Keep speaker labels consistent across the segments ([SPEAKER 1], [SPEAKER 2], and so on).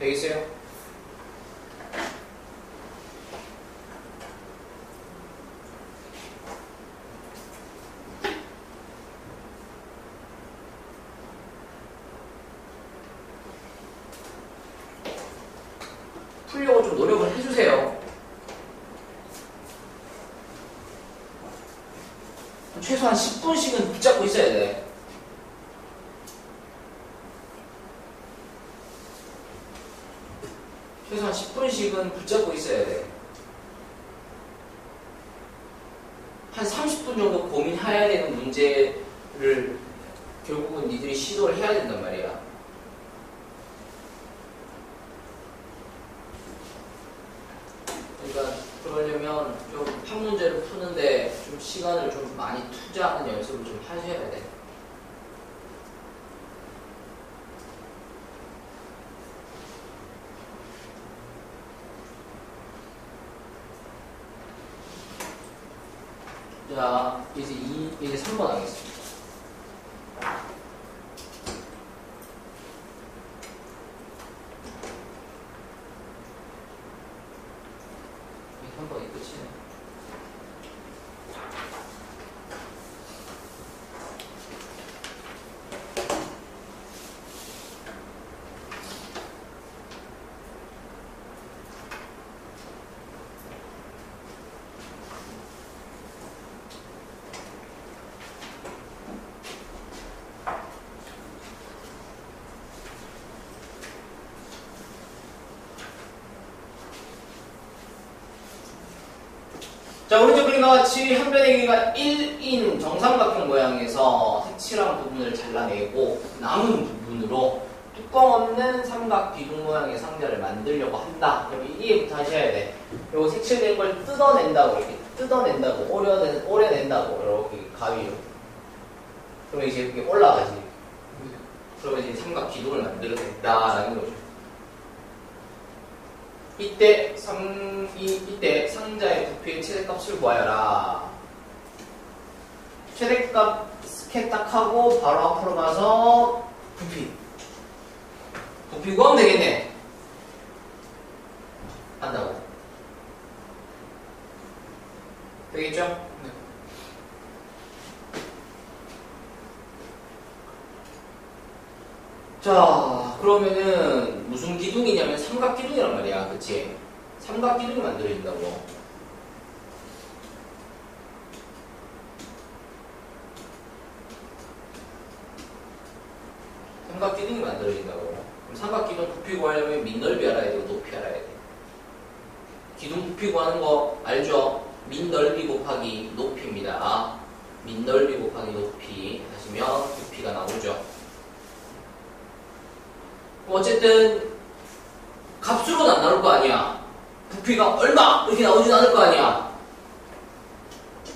[SPEAKER 1] 되겠어요? 풀려고 좀 노력을 해주세요. 최소한 10분씩은 붙잡고 있어야 돼. 최소한 10분씩은 붙잡고 있어야 돼. 한 30분 정도 고민해야 되는 문제를 결국은 니들이 시도를 해야 된단 말이야. 그러니까 그러려면 좀 한 문제를 푸는데 좀 시간을 좀 많이 투자하는 연습을 좀 하셔야 돼. 자, 이제 3번 하겠습니다. 이게 3번이 끝이네. 자, 오른쪽 그림과 같이 한 변의 길이가 1인 정삼각형 모양에서 색칠한 부분을 잘라내고 남은 부분으로 뚜껑 없는 삼각 기둥 모양의 상자를 만들려고 한다. 그럼 이해부터 하셔야 돼. 요거 색칠된 걸 뜯어낸다고, 이렇게 뜯어낸다고, 오려낸다고, 이렇게 가위로. 그러면 이제 그게 올라가지. 그러면 이제 삼각 기둥을 만들어낸다라는 거죠. 이때 상자의 부피의 최대값을 구하여라. 최대값 스캔 딱 하고 바로 앞으로 가서 부피 구하면 되겠네. 한다고. 되겠죠? 네. 자, 그러면은 무슨 기둥이냐면 삼각 기둥이란 말이야. 그치? 삼각 기둥이 만들어진다고. 삼각 기둥이 만들어진다고. 그럼 삼각 기둥 부피 구하려면 밑넓이 알아야 되고 높이 알아야 돼. 기둥 부피 구하는 거 알죠? 밑넓이 곱하기 높이입니다. 밑넓이 곱하기 높이 하시면 부피가 나오죠. 어쨌든 값으로는 안 나올 거 아니야. 부피가 얼마 이렇게 나오진 않을 거 아니야.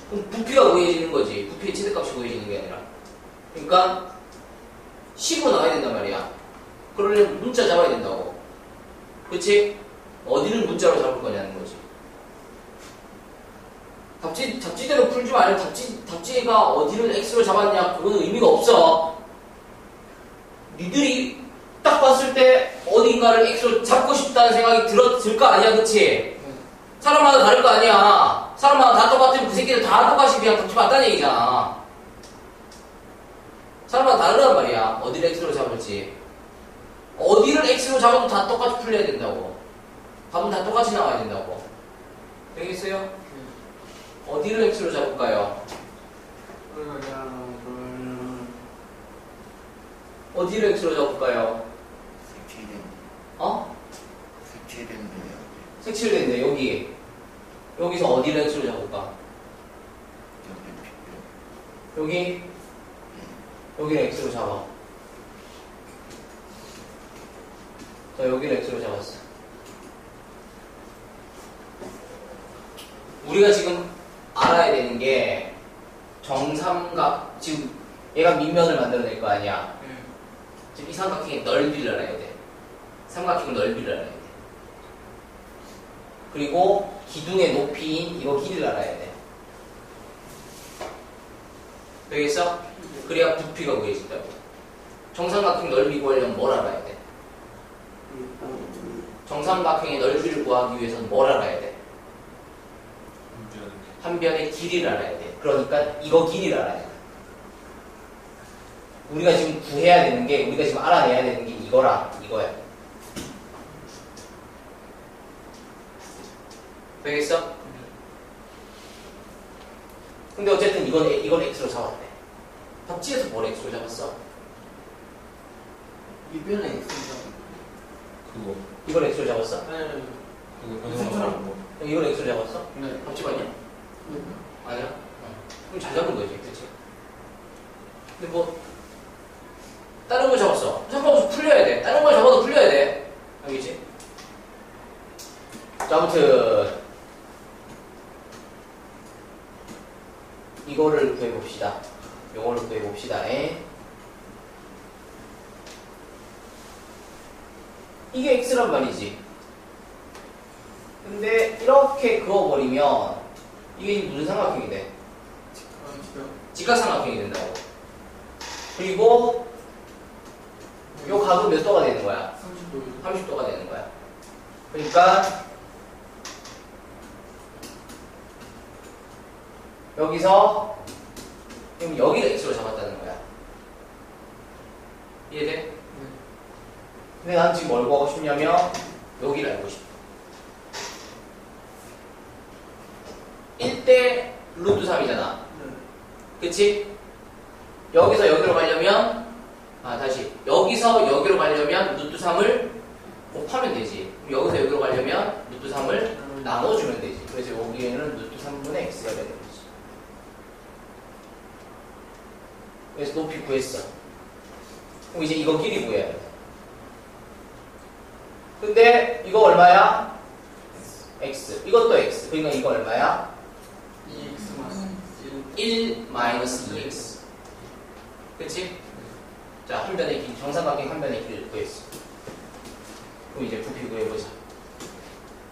[SPEAKER 1] 그럼 부피가 구해지는 거지. 부피의 최대값이 구해지는 게 아니라. 그러니까 10으로 나와야 된단 말이야. 그러려면 문자 잡아야 된다고. 그치? 어디를 문자로 잡을 거냐는 거지. 답지대로 풀지 말고 답지가 어디를 x로 잡았냐 그거는 의미가 없어. 니들이 딱 봤을 때 어딘가를 x로 잡고 싶다는 생각이 들 거 아니야, 그치? 사람마다 다를 거 아니야. 사람마다 다 똑같으면 그 새끼들 다 똑같이 그냥 답지 맞다는 얘기잖아. 사람마다 다르단 말이야. 어디를 x로 잡을지. 어디를 x로 잡아도 다 똑같이 풀려야 된다고. 답은 다 똑같이 나와야 된다고. 되겠어요? 어디를 x로 잡을까요? 어디를 x로 잡을까요? 색칠된데 여기서 어디를 x로 잡을까? 여기를 x로 잡아. 자, 여기를 x로 잡았어. 우리가 지금 알아야 되는 게 정삼각, 지금 얘가 밑면을 만들어낼 거 아니야. 지금 이 삼각형의 넓이를 알아야 돼. 삼각형 넓이를 알아야 돼. 그리고 기둥의 높이인 이거 길이를 알아야 돼. 되겠어? 그래야 부피가 구해진다고. 정삼각형 넓이 구하려면 뭘 알아야 돼? 정삼각형의 넓이를 구하기 위해서는 뭘 알아야 돼? 한 변의 길이를 알아야 돼. 그러니까 이거 길이를 알아야 돼. 우리가 지금 구해야 되는 게, 우리가 지금 알아내야 되는 게 이거랑 이거야. 되겠어? 근데 어쨌든 이건 x로 잡았대. 답지에서 뭘 x로 잡았어?
[SPEAKER 2] 이변의 x죠.
[SPEAKER 3] 그거
[SPEAKER 1] 이걸 x로 잡았어?
[SPEAKER 2] 네.
[SPEAKER 3] 그거
[SPEAKER 2] 무슨처럼
[SPEAKER 3] 뭐
[SPEAKER 1] 이걸 x로 잡았어?
[SPEAKER 2] 네.
[SPEAKER 1] 답지 맞냐?
[SPEAKER 2] 네.
[SPEAKER 1] 아니야? 그럼 잘 잡은 거지, 그치? 근데 뭐 다른 거 잡았어. 상관없이 풀려야 돼. 다른 걸 잡아도 풀려야 돼. 알겠지? 자, 아무튼 이거를 구해봅시다. 요거를 구해봅시다. 이게 x란 말이지. 근데 이렇게 그어버리면 이게 무슨 삼각형이 돼? 직각삼각형이 된다고. 그리고 요 각은 몇 도가 되는 거야?
[SPEAKER 2] 30도.
[SPEAKER 1] 30도가 되는 거야. 그러니까 여기서 그럼 여기를 x로 잡았다는 거야. 이해돼?
[SPEAKER 2] 네.
[SPEAKER 1] 근데 난 지금 뭘 구하고 싶냐면 여기를 알고 싶어. 1대 루트 3이잖아.
[SPEAKER 2] 네.
[SPEAKER 1] 그치? 여기서 여기로 가려면 다시 여기서 여기로 가려면 루트 3을 곱하면 되지. 그럼 여기서 여기로 가려면 루트 3을 나눠주면 되지. 그래서 여기에는 루트 3분의 x가 되는 거지. 그래서 높이 구했어. 그럼 이제 이거 길이 구해야 돼. 근데 이거 얼마야? x. 이것도 x. 그러니까 이거 얼마야?
[SPEAKER 2] 2x 마이너스
[SPEAKER 1] 1 마이너스 2x. 그치? 자, 한 변의 길, 정삼각형 한 변의 길을 구했어. 그럼 이제 부피 구해보자.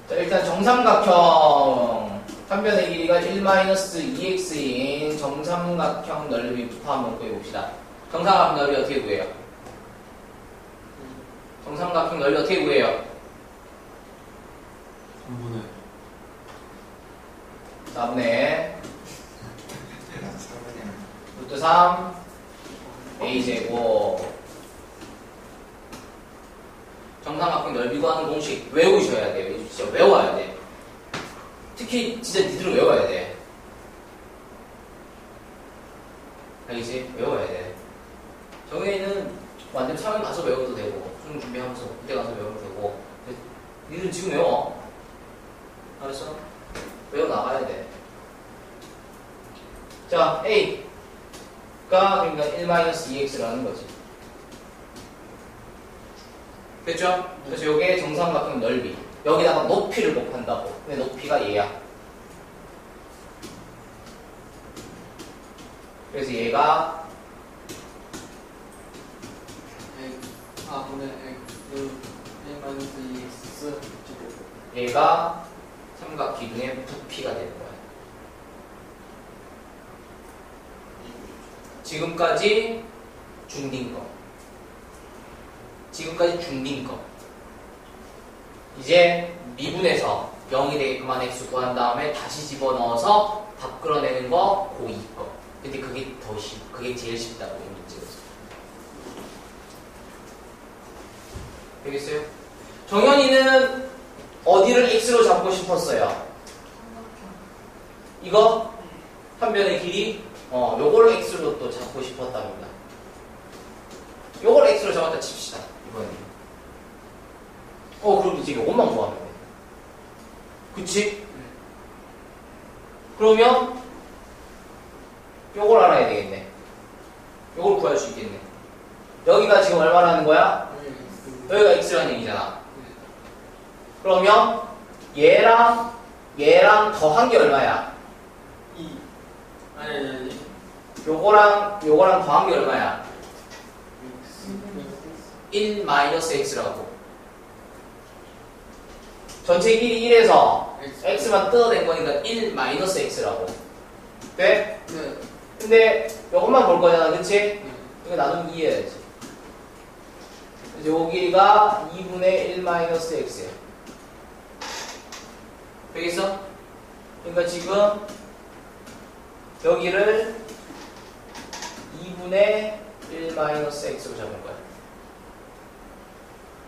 [SPEAKER 1] 자, 일단 정삼각형 한 변의 길이가 1 마이너스 2x인 정삼각형 넓이부터 한번 구해봅시다. 정삼각형 넓이 어떻게 구해요? 정삼각형 넓이 어떻게 구해요? 4분의 루트 3 a제곱. 정삼각형 넓이 구하는 공식 외우셔야 돼요. 이거 진짜 외워야 돼. 특히 진짜 니들은 외워야 돼. 알겠지? 외워야 돼. 정혜는 완전 상황 가서 외워도 되고 수능 준비하면서 그때 가서 외워도 되고. 니들은 지금 외워. 알았어? 외워 나가야 돼. 자, A가 그러니까 1-2x라는 거지. 됐죠? 그래서 요게 정삼각형 넓이. 여기다가 높이를 곱한다고. 근데 높이가 얘야. 그래서 얘가
[SPEAKER 2] 4분의 x 1 마이너스 2x
[SPEAKER 1] 얘가 삼각 기둥의 부피가 되는 거야. 지금까지 중딩 거. 지금까지 중딩 거. 이제 미분에서 0이 되게끔 한 x 구한 다음에 다시 집어넣어서 답 끌어내는 거 고2 거. 근데 그게 제일 쉽다고 이 문제에서. 되겠어요? 정현이는 어디를 x로 잡고 싶었어요? 이거? 한 변의 길이? 요걸 x로 또 잡고 싶었답니다. 요걸 x로 잡았다 칩시다. 이번에. 그럼 이제 요것만 구하면 돼. 그치? 그러면 요걸 알아야 되겠네. 요걸 구할 수 있겠네. 여기가 지금 얼마라는 거야? 여기가 x라는 얘기잖아. 그러면 얘랑 더한 게 얼마야?
[SPEAKER 2] 2 아니
[SPEAKER 1] 요거랑 더한 게 얼마야?
[SPEAKER 2] x
[SPEAKER 1] 1 마이너스 x라고. 전체 길이 1에서 x만 뜯어낸 거니까 1 마이너스 x라고. 돼?
[SPEAKER 2] 네.
[SPEAKER 1] 근데 요것만 볼 거잖아, 그치?
[SPEAKER 2] 네.
[SPEAKER 1] 이거 나누면 2 해야지. 그래서 요 길이가 2분의 1 마이너스 x야. 되겠어? 그러니까 지금 여기를 2분의 1-x로 잡은 거야.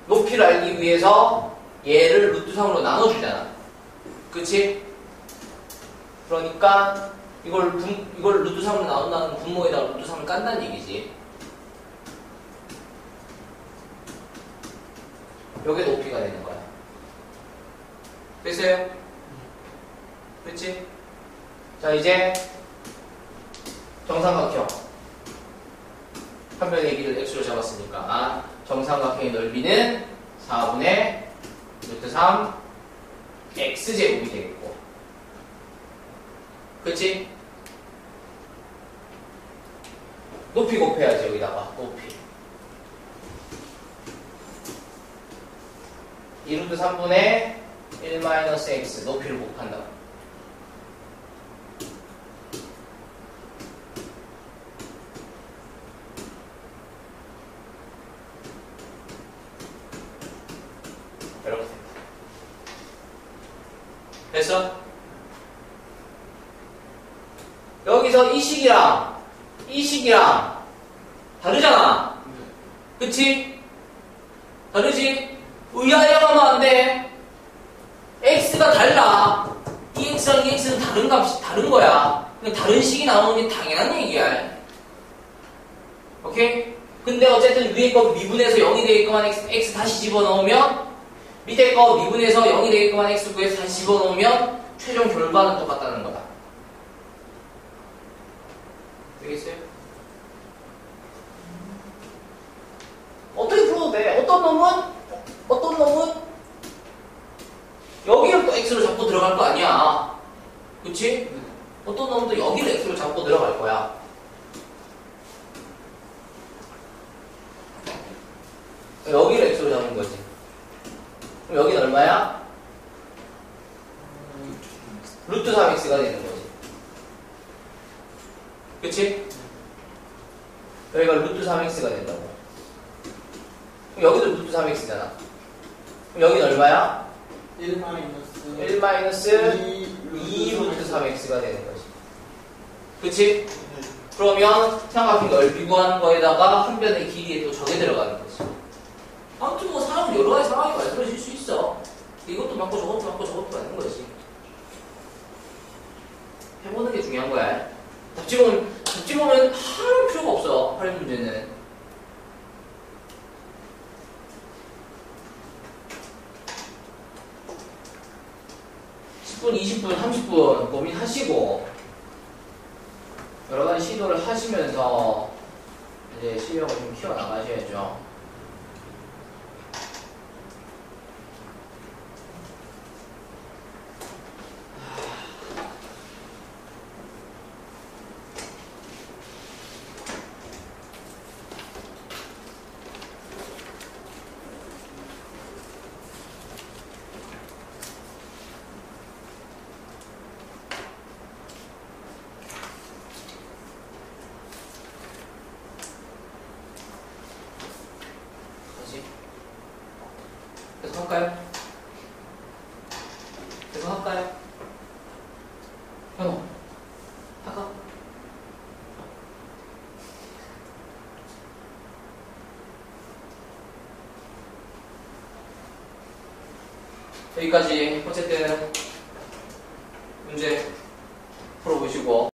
[SPEAKER 1] 높이를 알기 위해서 얘를 루트 3으로 나눠주잖아. 그치? 그러니까 이걸 루트 3으로 나눈다는 분모에다가 루트 3을 깐다는 얘기지. 요게 높이가 되는 거야. 됐어요? 그치? 자, 이제 정삼각형 한 변의 길이를 x로 잡았으니까 정삼각형의 넓이는 4분의 루트 3 x제곱이 되겠고, 그치? 높이 곱해야지. 여기다가 높이 2루트 3분의 1-x 높이를 곱한다. 이렇게 된다. 됐어? 여기서 이 식이랑 다르잖아. 그치? 다르지? 의아해하면 안 돼. x가 달라. 이 x랑 이 x는 다른 값이 다른 거야. 그냥 다른 식이 나오는 게 당연한 얘기야. 오케이? 근데 어쨌든 위에 거 미분해서 0이 되게끔 한 x 다시 집어넣으면, 밑에 거 미분해서 0이 되게끔 한 x 구해서 다시 집어넣으면 최종 결과는 똑같다는 거다. 되겠어요? 어떻게 풀어도 돼? 어떤 놈은 여기를 또 x로 잡고 들어갈 거 아니야. 그치? 어떤 놈은 또 여기를 x로 잡고 들어갈 거야. 여기를 x로 잡은 거지. 그럼 여기는 얼마야? 루트 3x가 되는 거지. 그치? 여기가 루트 3x가 된다고. 그럼 여기도 루트 3x잖아. 그럼 여기는 얼마야?
[SPEAKER 2] 1
[SPEAKER 1] 2 루트 3x가 되는 거지. 그치? 그러면 삼각형 넓이 구하는 거에다가 한 변의 길이에 또 저게 들어가는 거지. 아무튼 뭐 사람은 여러 가지 상황이 만들어질 수 있어. 이것도 맞고 저것도 맞고 저것도 맞는 거지. 해보는 게 중요한 거야. 답지 보면 하는 필요가 없어. 할인 문제는. (10분) (20분) (30분) 고민하시고 여러 가지 시도를 하시면서 이제 실력을 좀 키워나가셔야죠. 계속 할까요? 계속 할까요? 현호, 할까? 여기까지 어쨌든 문제 풀어보시고